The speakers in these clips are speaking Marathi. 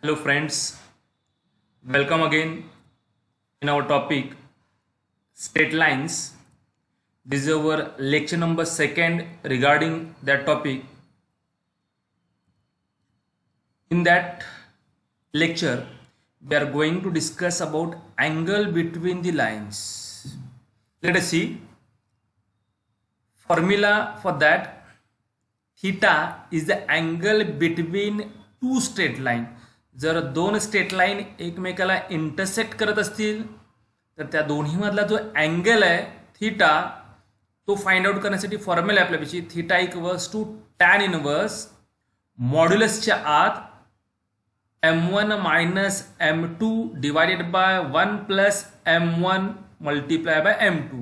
Hello friends, welcome again in our topic straight lines. This is our lecture number 2 regarding that topic. In that lecture, we are going to discuss about angle between the lines. Let us see. Formula for that, theta is the angle between two straight line. जर दोन स्ट्रेट लाईन एकमेकाला इंटरसेक्ट करत असतील तर त्या दोन्ही मधला जो अँगल आहे थीटा तो फाइंड आउट करण्यासाठी फॉर्म्युला आपल्यापाशी theta equals to tan inverse मॉड्युलसच्या आत m1 minus m2 divided by 1 plus m1 multiply by m2.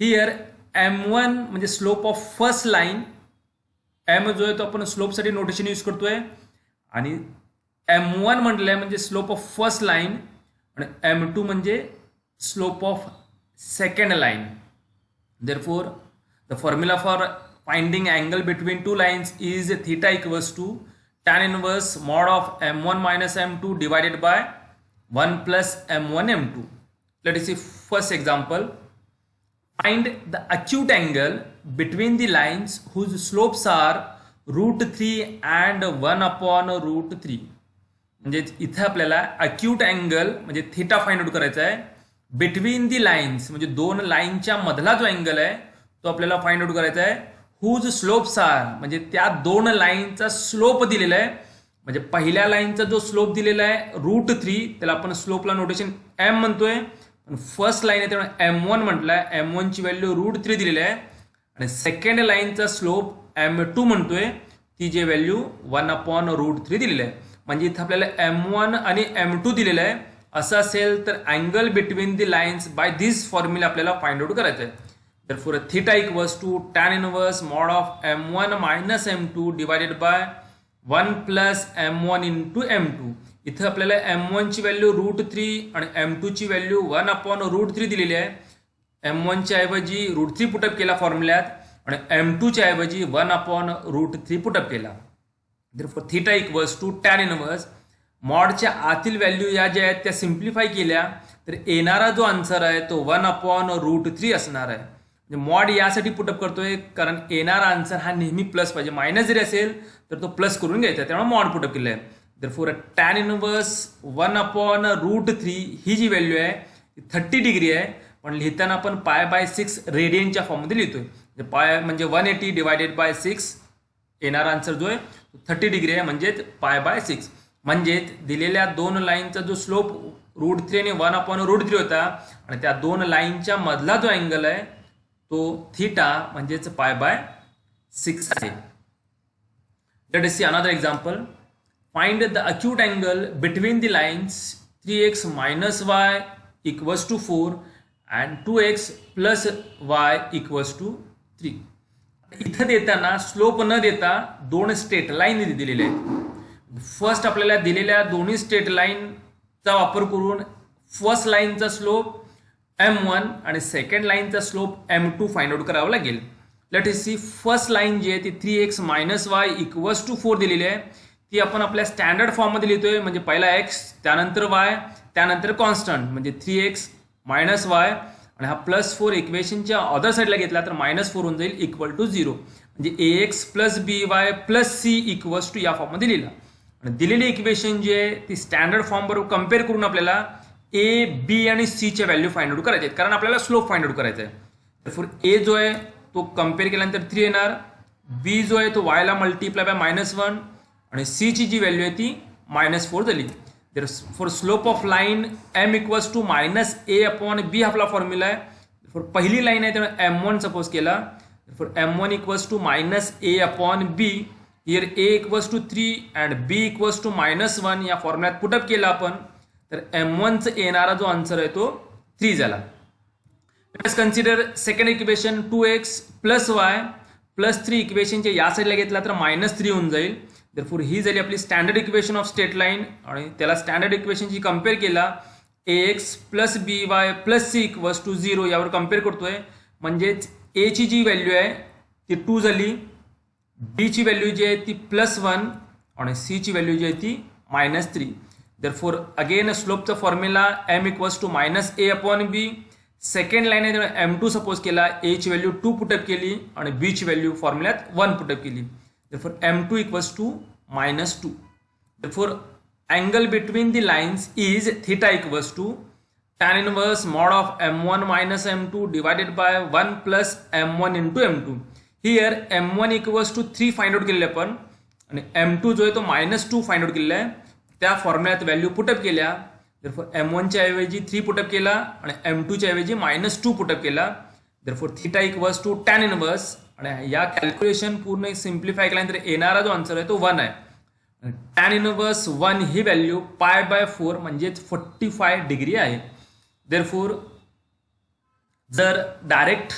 Here m1 म्हणजे slope of first line, m जो आहे तो आपण स्लोपसाठी नोटेशन यूज करतोय आणि m1 म्हटलंय म्हणजे स्लोप ऑफ फर्स्ट लाईन आणि m2 म्हणजे slope of second line. Therefore the formula for finding angle between two lines is theta equals to tan inverse mod of m1 minus m2 divided by 1 plus m1 m2. Let us see first example. Find the acute angle between the lines whose slopes are root 3 and 1 upon root 3. म्हणजे इथे आपल्याला अक्यूट अँगल म्हणजे थीटा फाइंड आउट करायचा आहे बिटवीन दी लाईन्स म्हणजे दोन लाईनच्या मधला जो अँगल आहे तो आपल्याला फाइंड आउट करायचा आहे. हुज स्लोप्स आर म्हणजे त्या दोन लाईनचा स्लोप दिलेला आहे. म्हणजे पहिल्या लाईनचा जो स्लोप दिलेला आहे रूट 3 त्याला आपण स्लोपला नोटेशन m म्हणतोय, पण फर्स्ट लाईन आहे त्यामुळे m1 म्हटलंय. m1 ची व्हॅल्यू रूट 3 दिलेली आहे आणि सेकंड लाईनचा स्लोप m2 म्हणतोय ती जे व्हॅल्यू 1 अपॉन रूट 3 दिलेली आहे. म्हणजे इथं आपल्याला m1 आणि m2 दिलेलं आहे. असं असेल तर angle between the lines by this formula आपल्याला फाइंड आउट करायचं आहे. Therefore, theta equals to tan inverse mod of m1 minus m2 divided by 1 plus m1 into m2. इथं आपल्याला m1 ची व्हॅल्यू रूट 3 आणि m2 ची व्हॅल्यू 1 अपॉन रूट 3 दिलेली आहे. m1 च्या ऐवजी रूट 3 पुटअप केला फॉर्म्युल्यात आणि m2 च्या ऐवजी 1 अपॉन रूट 3 पुटअप केला. Therefore, theta equals to tan inverse मॉडच्या आतील व्हॅल्यू या ज्या आहेत त्या सिम्प्लिफाय केल्या तर येणारा जो आन्सर आहे तो 1 अपॉन रूट 3 असणार आहे. मॉड यासाठी पुटअप करतोय कारण येणारा आन्सर हा नेहमी प्लस पाहिजे. मायनस जरी असेल तर तो प्लस करून घ्यायचा, त्यामुळे मॉड पुटअप केलं आहे. Therefore tan inverse 1 upon root 3 ही जी व्हॅल्यू आहे 30 डिग्री आहे, पण लिहिताना आपण पाय बाय 6 रेडियनच्या फॉर्ममध्ये लिहितोय. पाय म्हणजे 180 डिवायडेड बाय 6 येणारा आन्सर जो आहे 30 डिग्री आहे म्हणजेच पाय बाय 6. म्हणजेच दिलेल्या दोन लाईनचा जो स्लोप रूट 3 आणि 1 अपॉन रूट 3 होता आणि त्या दोन लाईनच्या मधला जो अँगल आहे तो थीटा म्हणजेच पाय बाय 6 आहे. Late us see another example. Find the acute angle between the lines 3x minus y equals to 4 and 2x plus y equals to 3. इथं देताना स्लोप न देता दोन स्ट्रेट लाईन दिलेले आहेत. फर्स्ट आपल्याला दिलेल्या दोन्ही स्ट्रेट लाईनचा वापर करून फर्स्ट लाईनचा स्लोप m1 आणि सेकंड लाईनचा स्लोप m2 फाइंड आउट करावा लागेल. Let us see first line जी आहे ती 3x minus y equals to 4 दिलेली आहे. ती आपण आपल्या स्टँडर्ड फॉर्ममध्ये लिहितोय म्हणजे पहिला x त्यानंतर y त्यानंतर कॉन्स्टंट म्हणजे 3x minus y आणि हा प्लस 4 इक्वेशनच्या अदर साईडला घेतला तर -4 होऊन जाईल इक्वल टू 0 म्हणजे ax plus by plus c equals to या फॉर्ममध्ये लिहिला. आणि दिलेली इक्वेशन जी आहे ती स्टँडर्ड फॉर्म बरोबर कम्पेअर करून आपल्याला ए बी आणि सी च्या व्हॅल्यू फाइंड आउट करायचे आहेत कारण आपल्याला स्लोप फाइंड आउट करायचा आहे. तर ए जो आहे तो कम्पेअर केल्यानंतर 3 येणार, बी जो आहे तो y ला मल्टिप्लाय बाय -1 आणि सी ची जी व्हॅल्यू आहे ती -4 झाली. For slope of line m equals to -a upon b आपला फॉर्म्युला आहे. फॉर पहिली लाईन आहे त्यामुळे m1 सपोज केला. For m1 equals to -a upon b here a equals to 3 and b equals to -1 या फॉर्म्युल्यात पुटअप केला आपण तर m1 चा येणारा जो आन्सर आहे तो 3 झाला. Let's consider second equation 2x plus y plus 3 इक्वेशनच्या या साईडला घेतला तर -3 होऊन जाईल. देअरफॉर ही झाली आपली standard equation of straight line आणि त्याला स्टँडर्ड इक्वेशनची कम्पेअर केला ax plus by plus c equals to 0 यावर कम्पेअर करतोय म्हणजेच a ची जी व्हॅल्यू आहे ती 2 झाली, b ची व्हॅल्यू जी आहे ती +1 आणि c ची व्हॅल्यू जी आहे ती -3. Therefore again स्लोपचा formula m equals to -a/b. Second line आहे m2 सपोज केला, a ची व्हॅल्यू 2 पुटअप केली आणि b ची व्हॅल्यू फॉर्म्युल्यात 1 पुटअप केली. Therefore m2 equals to -2. Therefore angle between the lines is theta equals to tan inverse mod of m1 minus m2 divided by 1 plus m1 into m2. Here m1 equals to 3 find out केलेले आपण आणि m2 जो आहे तो -2 फाइंड आउट केलेला आहे. त्या फॉर्म्युल्यात व्हॅल्यू पुटअप केल्या. Therefore m1 च्या ऐवजी 3 पुटअप केला आणि m2 च्या ऐवजी -2 पुटअप केला. Therefore theta equals to tan inverse आणि या कॅल्क्युलेशन पूर्ण सिम्प्लिफाय केल्यानंतर येणारा जो आन्सर आहे तो 1 आहे. tan इनवर्स 1 ही व्हॅल्यू π/4 म्हणजेच 45 डिग्री आहे. Therefore जर डायरेक्ट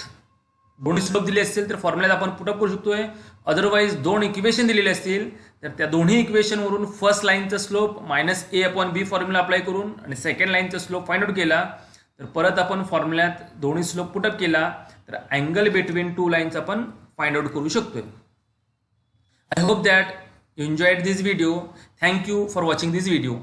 दोन्ही स्लोप दिले असतील तर फॉर्म्युल्यात आपण पुटअप करू शकतोय. अदरवाईज दोन इक्वेशन दिलेले असतील तर त्या दोन्ही इक्वेशनवरून फर्स्ट लाईनचा स्लोप -a/b फॉर्म्युला अप्लाय करून आणि सेकंड लाईनचा स्लोप फाइंड आउट केला तर परत आपण फॉर्म्युल्यात दोन्ही स्लोप पुटअप केला तर अँगल बिटवीन टू लाईन्स आपण फाइंड आउट करू शकतोय. I hope that you enjoyed this video. Thank you for watching this video.